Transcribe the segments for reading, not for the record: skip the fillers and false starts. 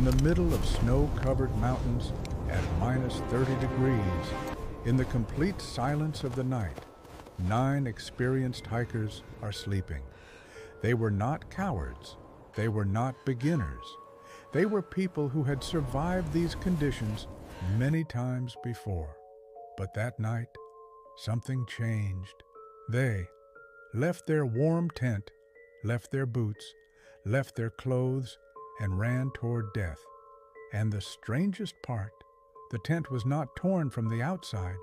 in the middle of snow-covered mountains at -30 degrees, in the complete silence of the night, 9 experienced hikers are sleeping. They were not cowards. They were not beginners. They were people who had survived these conditions many times before. But that night, something changed. They left their warm tent, left their boots, left their clothes, and ran toward death. And the strangest part, the tent was not torn from the outside,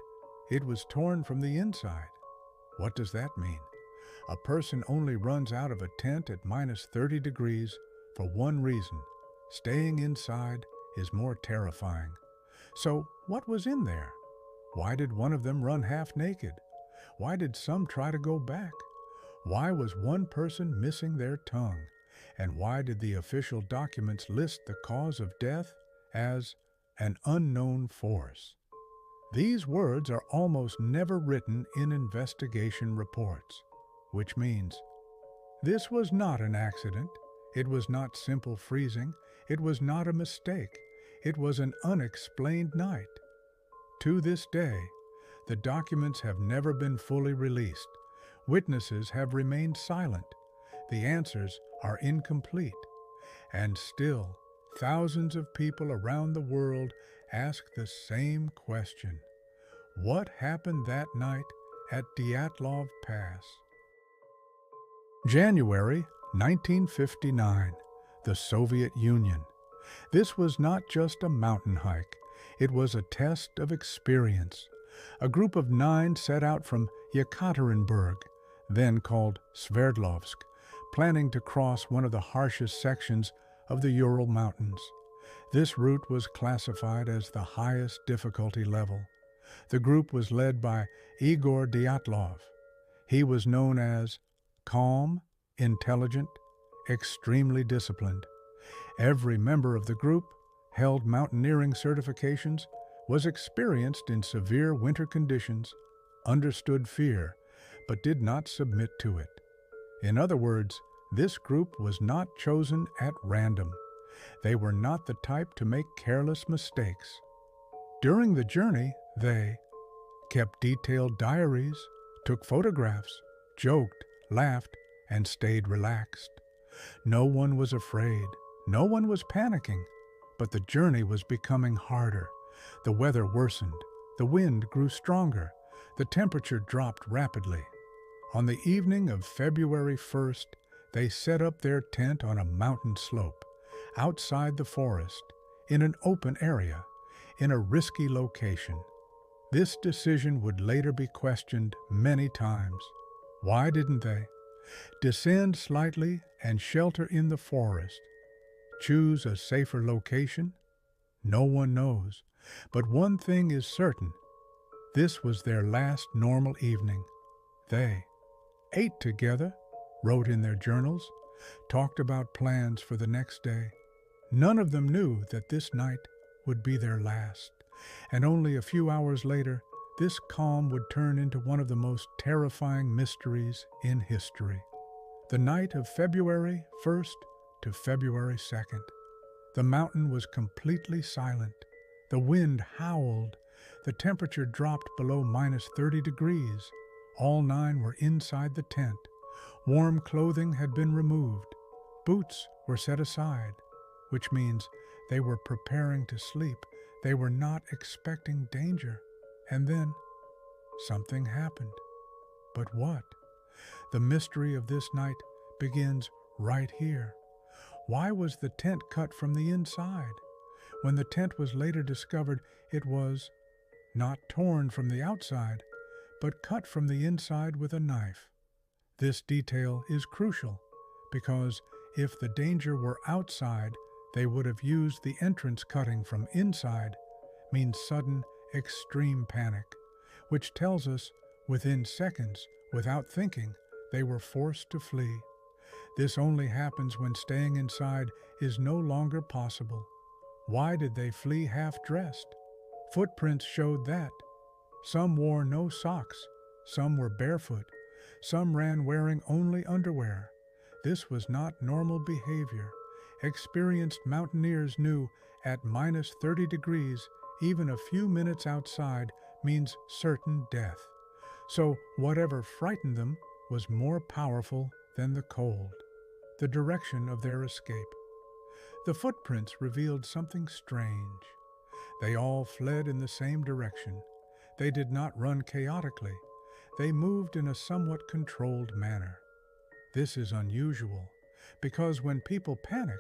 it was torn from the inside. What does that mean? A person only runs out of a tent at -30 degrees for one reason: staying inside is more terrifying. So what was in there? Why did one of them run half naked? Why did some try to go back? Why was one person missing their tongue? And why did the official documents list the cause of death as an unknown force? These words are almost never written in investigation reports, which means this was not an accident, it was not simple freezing, it was not a mistake, it was an unexplained night. To this day, the documents have never been fully released. Witnesses have remained silent. The answers are incomplete. And still, thousands of people around the world ask the same question: what happened that night at Dyatlov Pass? January 1959, the Soviet Union. This was not just a mountain hike, it was a test of experience. A group of 9 set out from Yekaterinburg, then called Sverdlovsk, planning to cross one of the harshest sections of the Ural Mountains. This route was classified as the highest difficulty level. The group was led by Igor Dyatlov. He was known as calm, intelligent, extremely disciplined. Every member of the group held mountaineering certifications, was experienced in severe winter conditions, understood fear, but did not submit to it. In other words, this group was not chosen at random. They were not the type to make careless mistakes. During the journey, they kept detailed diaries, took photographs, joked, laughed, and stayed relaxed. No one was afraid. No one was panicking. But the journey was becoming harder. The weather worsened. The wind grew stronger. The temperature dropped rapidly. On the evening of February 1st, they set up their tent on a mountain slope, outside the forest, in an open area, in a risky location. This decision would later be questioned many times. Why didn't they descend slightly and shelter in the forest? Choose a safer location? No one knows. But one thing is certain. This was their last normal evening. They ate together, wrote in their journals, talked about plans for the next day. None of them knew that this night would be their last, and only a few hours later, this calm would turn into one of the most terrifying mysteries in history. The night of February 1st to February 2nd. The mountain was completely silent. The wind howled. The temperature dropped below -30 degrees. All 9 were inside the tent. Warm clothing had been removed. Boots were set aside, which means they were preparing to sleep. They were not expecting danger. And then something happened. But what? The mystery of this night begins right here. Why was the tent cut from the inside? When the tent was later discovered, it was not torn from the outside, but cut from the inside with a knife. This detail is crucial because if the danger were outside, they would have used the entrance cutting from inside, means sudden, extreme panic, which tells us within seconds, without thinking, they were forced to flee. This only happens when staying inside is no longer possible. Why did they flee half-dressed? Footprints showed that. Some wore no socks, some were barefoot, some ran wearing only underwear. This was not normal behavior. Experienced mountaineers knew at minus 30 degrees, even a few minutes outside means certain death. So whatever frightened them was more powerful than the cold, the direction of their escape. The footprints revealed something strange. They all fled in the same direction. They did not run chaotically. They moved in a somewhat controlled manner. This is unusual, because when people panic,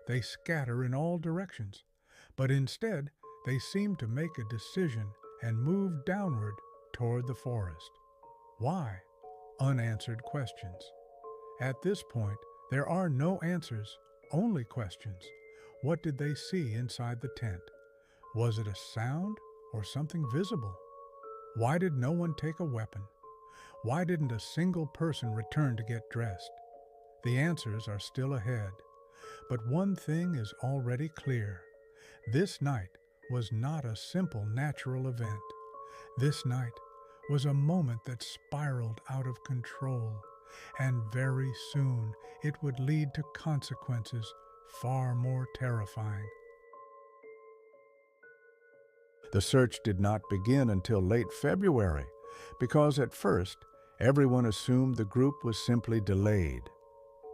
they scatter in all directions. But instead, they seem to make a decision and move downward toward the forest. Why? Unanswered questions. At this point, there are no answers, only questions. What did they see inside the tent? Was it a sound or something visible? Why did no one take a weapon? Why didn't a single person return to get dressed? The answers are still ahead. But one thing is already clear. This night was not a simple natural event. This night was a moment that spiraled out of control, and very soon it would lead to consequences far more terrifying. The search did not begin until late February, because at first everyone assumed the group was simply delayed.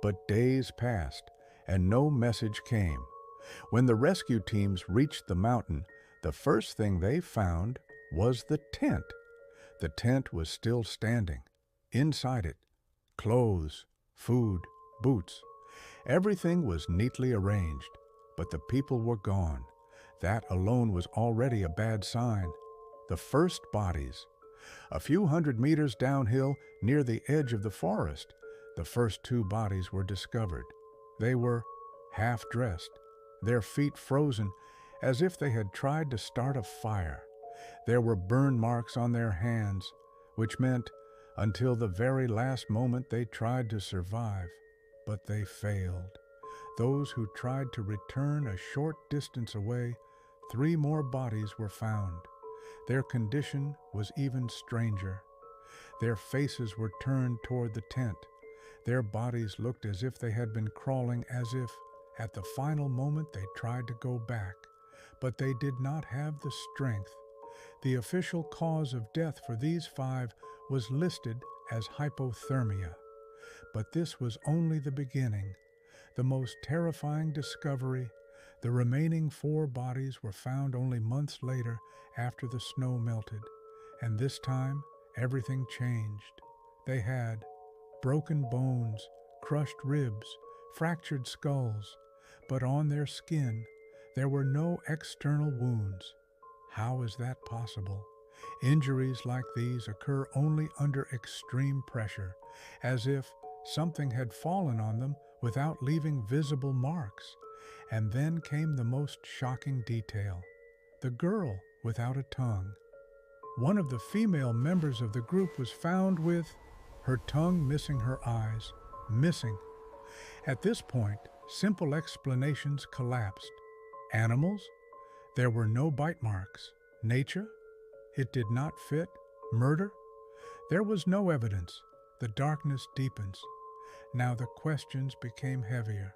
But days passed, and no message came. When the rescue teams reached the mountain, the first thing they found was the tent. The tent was still standing. Inside it, clothes, food, boots. Everything was neatly arranged, but the people were gone. That alone was already a bad sign. The first bodies. A few hundred meters downhill, near the edge of the forest, the first two bodies were discovered. They were half-dressed, their feet frozen, as if they had tried to start a fire. There were burn marks on their hands, which meant until the very last moment they tried to survive, but they failed. Those who tried to return a short distance away, 3 more bodies were found. Their condition was even stranger. Their faces were turned toward the tent. Their bodies looked as if they had been crawling, as if, at the final moment, they tried to go back. But they did not have the strength. The official cause of death for these 5 was listed as hypothermia. But this was only the beginning. The most terrifying discovery: the remaining 4 bodies were found only months later after the snow melted. And this time, everything changed. They had broken bones, crushed ribs, fractured skulls, but on their skin there were no external wounds. How is that possible? Injuries like these occur only under extreme pressure, as if something had fallen on them without leaving visible marks. And then came the most shocking detail: the girl without a tongue. One of the female members of the group was found with her tongue missing her eyes, missing. At this point, simple explanations collapsed. Animals? There were no bite marks. Nature? It did not fit. Murder? There was no evidence. The darkness deepens. Now the questions became heavier.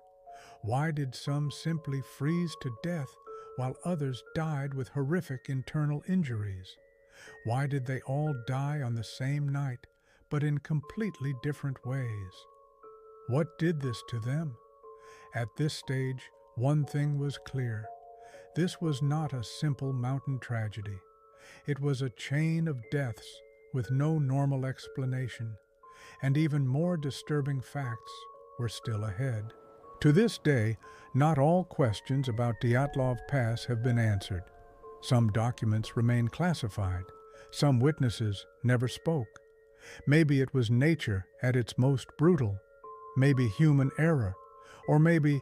Why did some simply freeze to death while others died with horrific internal injuries? Why did they all die on the same night, but in completely different ways? What did this to them? At this stage, one thing was clear. This was not a simple mountain tragedy. It was a chain of deaths with no normal explanation, and even more disturbing facts were still ahead. To this day, not all questions about Dyatlov Pass have been answered. Some documents remain classified. Some witnesses never spoke. Maybe it was nature at its most brutal. Maybe human error. Or maybe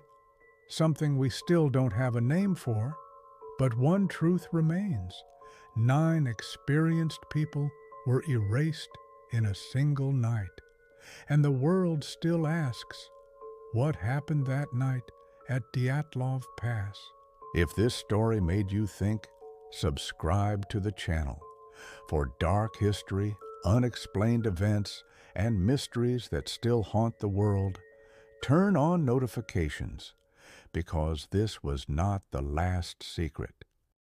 something we still don't have a name for. But one truth remains: 9 experienced people were erased in a single night. And the world still asks, what happened that night at Dyatlov Pass? If this story made you think, subscribe to the channel for dark history, unexplained events, and mysteries that still haunt the world. Turn on notifications. because this was not the last secret.